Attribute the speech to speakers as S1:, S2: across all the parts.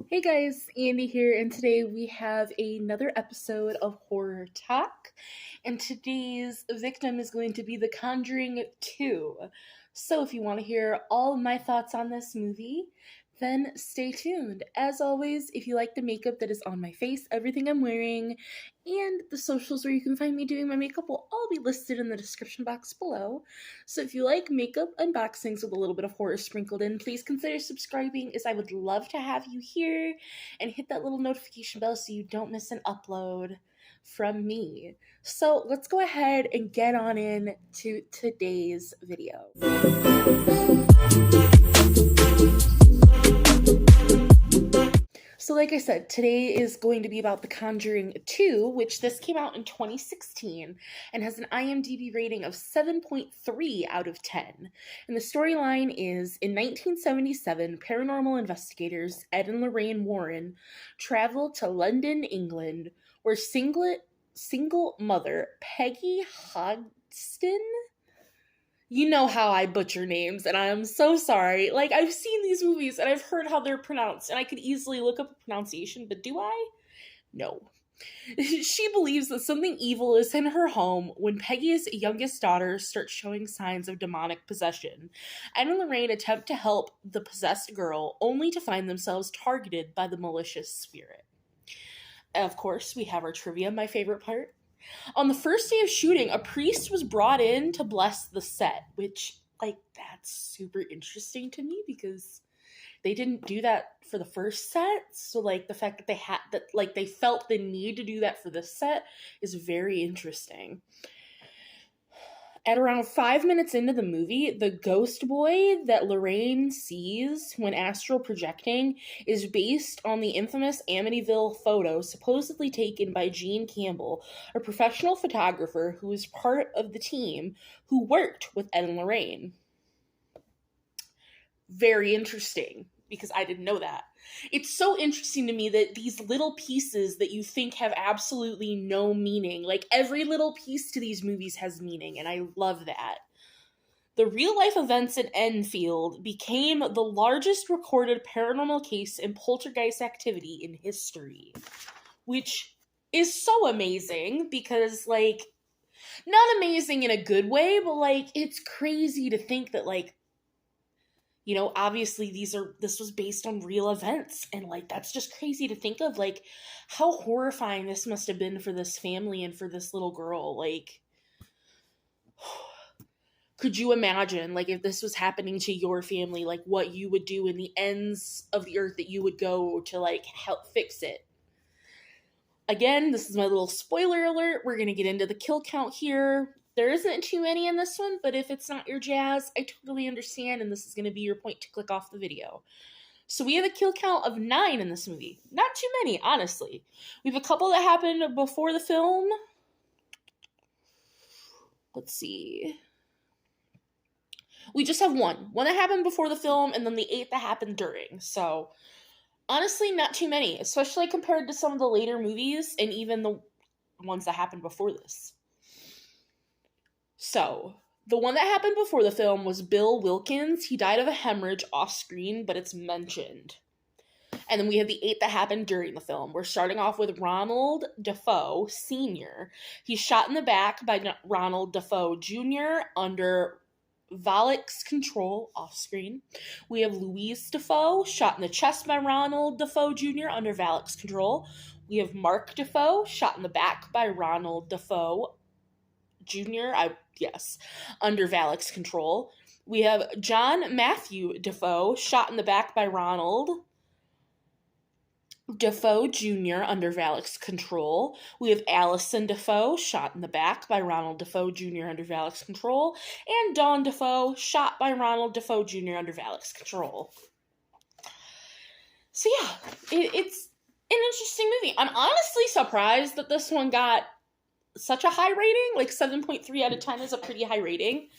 S1: Hey guys, Andy here, and today we have another episode of Horror Talk. And today's victim is going to be The Conjuring 2. So if you want to hear all of my thoughts on this movie, then stay tuned. As always, if you like the makeup that is on my face, everything I'm wearing, and the socials where you can find me doing my makeup will all be listed in the description box below. So if you like makeup unboxings with a little bit of horror sprinkled in, please consider subscribing, as I would love to have you here, and hit that little notification bell so you don't miss an upload from me. So let's go ahead and get on in to today's video. So like I said, today is going to be about The Conjuring 2, which this came out in 2016 and has an IMDb rating of 7.3 out of 10. And the storyline is, in 1977, paranormal investigators Ed and Lorraine Warren travel to London, England, where single mother Peggy Hodgson, you know how I butcher names, and I am so sorry. Like, I've seen these movies, and I've heard how they're pronounced, and I could easily look up a pronunciation, but do I? No. She believes that something evil is in her home when Peggy's youngest daughter starts showing signs of demonic possession. Ed and Lorraine attempt to help the possessed girl, only to find themselves targeted by the malicious spirit. Of course, we have our trivia, my favorite part. On the first day of shooting, a priest was brought in to bless the set, which, that's super interesting to me because they didn't do that for the first set. So, the fact that they felt the need to do that for this set is very interesting. At around 5 minutes into the movie, the ghost boy that Lorraine sees when astral projecting is based on the infamous Amityville photo supposedly taken by Gene Campbell, a professional photographer who was part of the team who worked with Ed and Lorraine. Very interesting, because I didn't know that. It's so interesting to me that these little pieces that you think have absolutely no meaning, every little piece to these movies has meaning, and I love that. The real-life events in Enfield became the largest recorded paranormal case in poltergeist activity in history, which is so amazing because, not amazing in a good way, but, it's crazy to think that, obviously this was based on real events, and that's just crazy to think of, how horrifying this must have been for this family and for this little girl. Could you imagine, if this was happening to your family, what you would do in the ends of the earth that you would go to, help fix it? Again, this is my little spoiler alert. We're gonna get into the kill count here. There isn't too many in this one, but if it's not your jazz, I totally understand, and this is going to be your point to click off the video. So we have a kill count of 9 in this movie. Not too many, honestly. We have a couple that happened before the film. Let's see. We just have one. One that happened before the film, and then the 8 that happened during. So, honestly, not too many, especially compared to some of the later movies, and even the ones that happened before this. So, the one that happened before the film was Bill Wilkins. He died of a hemorrhage off-screen, but it's mentioned. And then we have the 8 that happened during the film. We're starting off with Ronald Defoe Sr. He's shot in the back by Ronald Defoe Jr. under Valak's control off-screen. We have Louise Defoe, shot in the chest by Ronald Defoe Jr. under Valak's control. We have Mark Defoe, shot in the back by Ronald Defoe Jr., under Valak's control. We have John Matthew Defoe, shot in the back by Ronald Defoe Jr. under Valak's control. We have Allison Defoe, shot in the back by Ronald Defoe Jr. under Valak's control. And Dawn Defoe, shot by Ronald Defoe Jr. under Valak's control. So yeah, it's an interesting movie. I'm honestly surprised that this one got such a high rating. 7.3 out of 10 is a pretty high rating.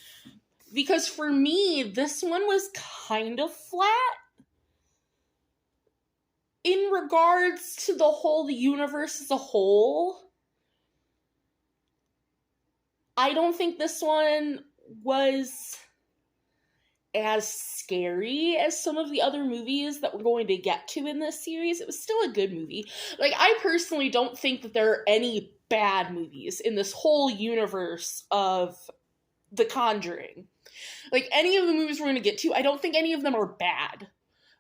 S1: Because for me, this one was kind of flat. In regards to the universe as a whole, I don't think this one was as scary as some of the other movies that we're going to get to in this series. It was still a good movie. Like, I personally don't think that there are any bad movies in this whole universe of The Conjuring. Like, any of the movies we're going to get to, I don't think any of them are bad.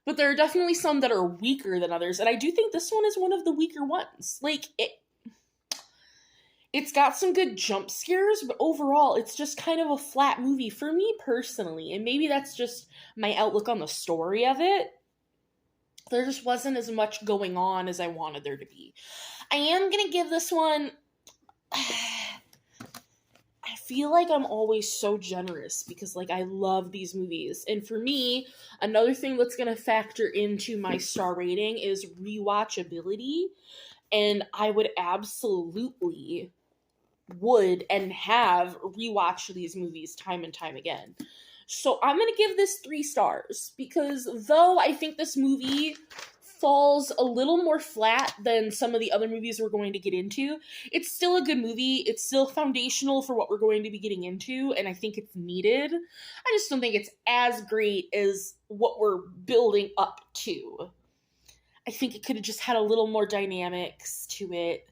S1: But there are definitely some that are weaker than others, and I do think this one is one of the weaker ones. Like, it's got some good jump scares, but overall, it's just kind of a flat movie for me personally. And maybe that's just my outlook on the story of it. There just wasn't as much going on as I wanted there to be. I am going to give this one... I feel like I'm always so generous because, like, I love these movies. And for me, another thing that's going to factor into my star rating is rewatchability. And I would absolutely would and have rewatched these movies time and time again. So I'm going to give this 3 stars because though I think this movie falls a little more flat than some of the other movies we're going to get into, it's still a good movie. It's still foundational for what we're going to be getting into, and I think it's needed. I just don't think it's as great as what we're building up to. I think it could have just had a little more dynamics to it.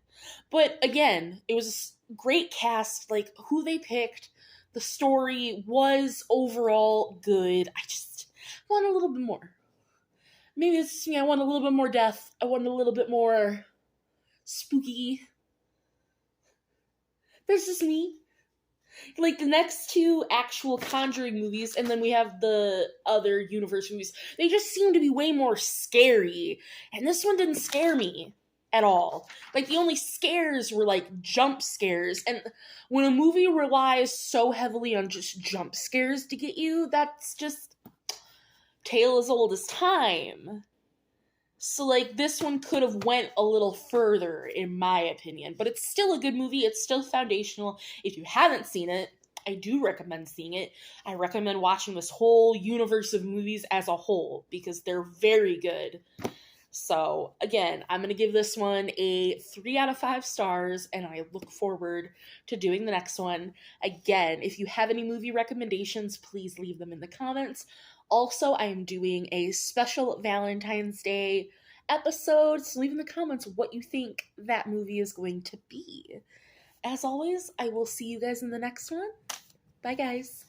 S1: But again, it was a great cast. Like, who they picked, the story was overall good. I just want a little bit more. Maybe it's just me. I want a little bit more death. I want a little bit more spooky. That's just me. Like, the next 2 actual Conjuring movies, and then we have the other universe movies, they just seem to be way more scary. And this one didn't scare me at all. Like, the only scares were, like, jump scares. And when a movie relies so heavily on just jump scares to get you, that's just tale as old as time. So, like, this one could have went a little further, in my opinion. But it's still a good movie. It's still foundational. If you haven't seen it, I do recommend seeing it. I recommend watching this whole universe of movies as a whole, because they're very good. So, again, I'm going to give this one a 3 out of 5 stars, and I look forward to doing the next one. Again, if you have any movie recommendations, please leave them in the comments. Also, I am doing a special Valentine's Day episode, so leave in the comments what you think that movie is going to be. As always, I will see you guys in the next one. Bye, guys.